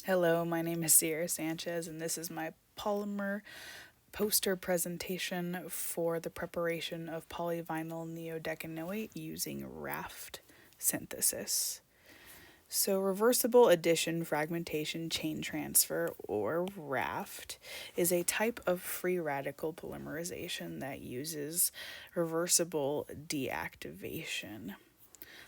Hello, my name is Sierra Sanchez, and this is my polymer poster presentation for the preparation of polyvinyl neodecanoate using raft synthesis. So, reversible addition fragmentation chain transfer, or RAFT, is a type of free radical polymerization that uses reversible deactivation.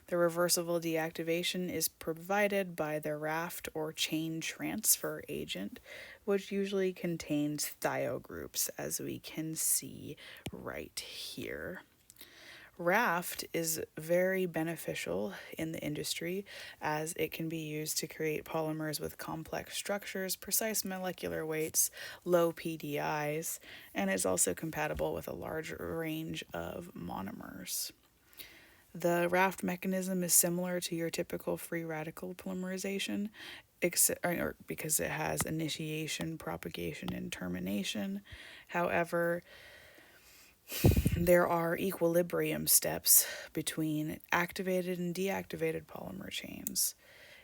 The reversible deactivation is provided by the raft or chain transfer agent, which usually contains thiogroups, as we can see right here. Raft is very beneficial in the industry as it can be used to create polymers with complex structures, precise molecular weights, low PDIs, and is also compatible with a large range of monomers. The raft mechanism is similar to your typical free radical polymerization, because it has initiation, propagation, and termination. However, there are equilibrium steps between activated and deactivated polymer chains.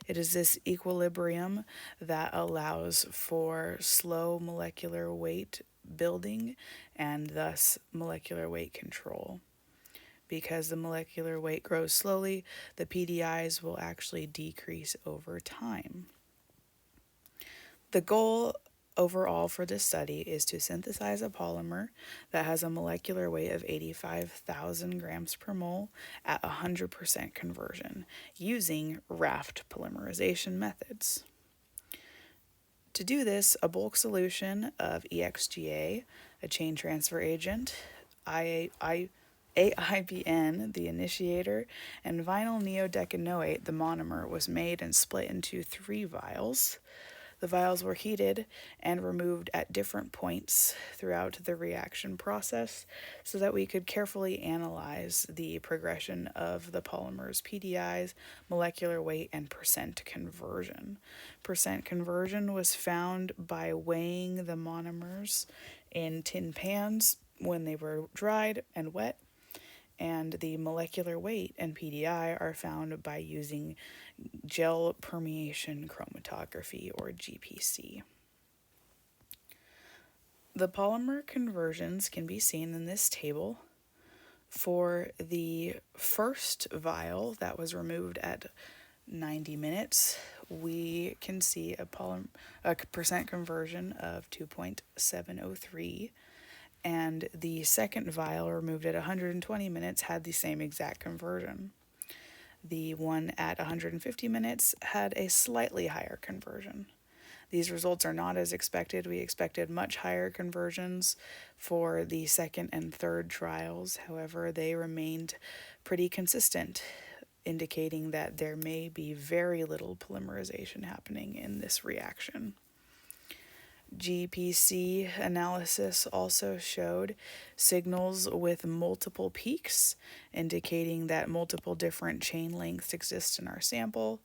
It is this equilibrium that allows for slow molecular weight building and thus molecular weight control. Because the molecular weight grows slowly, the PDIs will actually decrease over time. The goal overall for this study is to synthesize a polymer that has a molecular weight of 85,000 grams per mole at 100% conversion using raft polymerization methods. To do this, a bulk solution of EXGA, a chain transfer agent, AIBN, the initiator, and vinyl neodecanoate, the monomer, was made and split into 3 vials. The vials were heated and removed at different points throughout the reaction process so that we could carefully analyze the progression of the polymer's PDIs, molecular weight, and percent conversion. Percent conversion was found by weighing the monomers in tin pans when they were dried and wet, and the molecular weight and PDI are found by using gel permeation chromatography, or GPC. The polymer conversions can be seen in this table. For the first vial that was removed at 90 minutes, we can see a percent conversion of 2.703, and the second vial removed at 120 minutes had the same exact conversion. The one at 150 minutes had a slightly higher conversion. These results are not as expected. We expected much higher conversions for the second and third trials. However, they remained pretty consistent, indicating that there may be very little polymerization happening in this reaction. GPC analysis also showed signals with multiple peaks, indicating that multiple different chain lengths exist in our sample,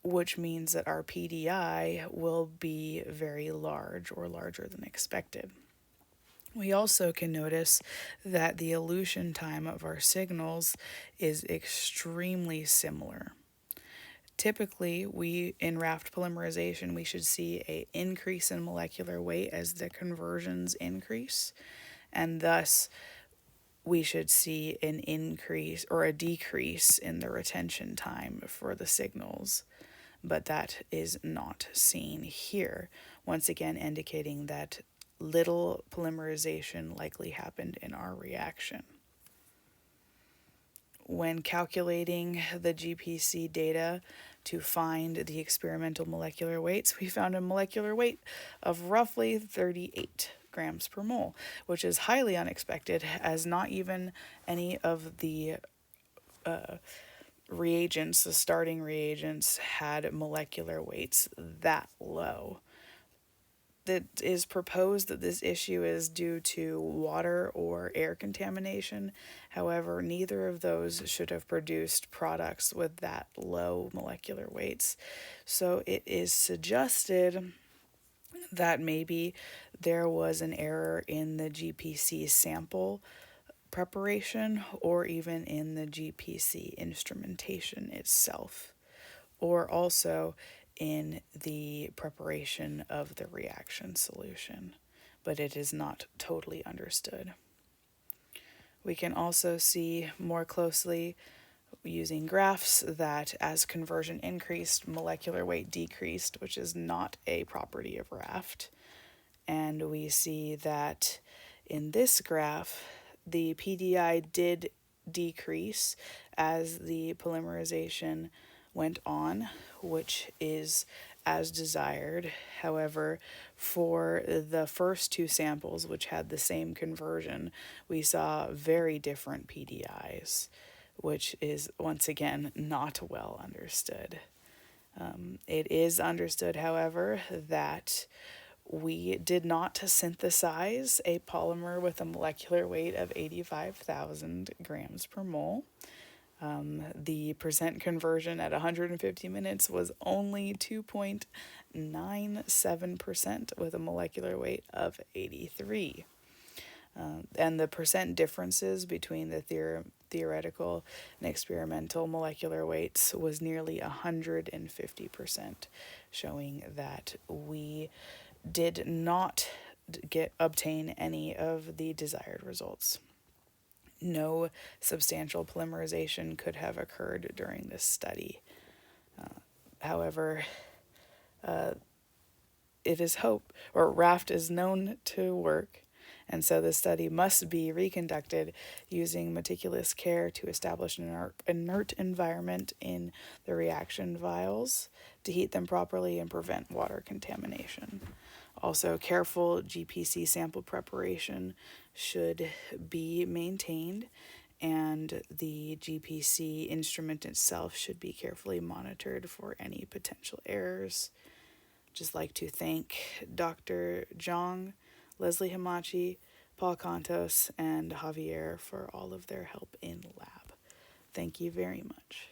which means that our PDI will be very large or larger than expected. We also can notice that the elution time of our signals is extremely similar. Typically, in raft polymerization, we should see an increase in molecular weight as the conversions increase, and thus we should see an increase or a decrease in the retention time for the signals. But that is not seen here, once again indicating that little polymerization likely happened in our reaction. When calculating the GPC data to find the experimental molecular weights, we found a molecular weight of roughly 38 grams per mole, which is highly unexpected, as not even any of the reagents, the starting reagents, had molecular weights that low. It is proposed that this issue is due to water or air contamination. However, neither of those should have produced products with that low molecular weights. So it is suggested that maybe there was an error in the GPC sample preparation or even in the GPC instrumentation itself. Or also, in the preparation of the reaction solution, but it is not totally understood. We can also see more closely using graphs that as conversion increased, molecular weight decreased, which is not a property of raft. And we see that in this graph, the PDI did decrease as the polymerization went on, which is as desired. However, for the first two samples, which had the same conversion, we saw very different PDIs, which is once again not well understood. It is understood, however, that we did not synthesize a polymer with a molecular weight of 85,000 grams per mole. The percent conversion at 150 minutes was only 2.97% with a molecular weight of 83. And the percent differences between the theoretical and experimental molecular weights was nearly 150%, showing that we did not obtain any of the desired results. No substantial polymerization could have occurred during this study. However, it is RAFT is known to work, and so the study must be reconducted using meticulous care to establish an inert environment in the reaction vials to heat them properly and prevent water contamination. Also, careful GPC sample preparation should be maintained, and the GPC instrument itself should be carefully monitored for any potential errors. Just like to thank Dr. Zhang, Leslie Hamachi, Paul Contos, and Javier for all of their help in lab. Thank you very much.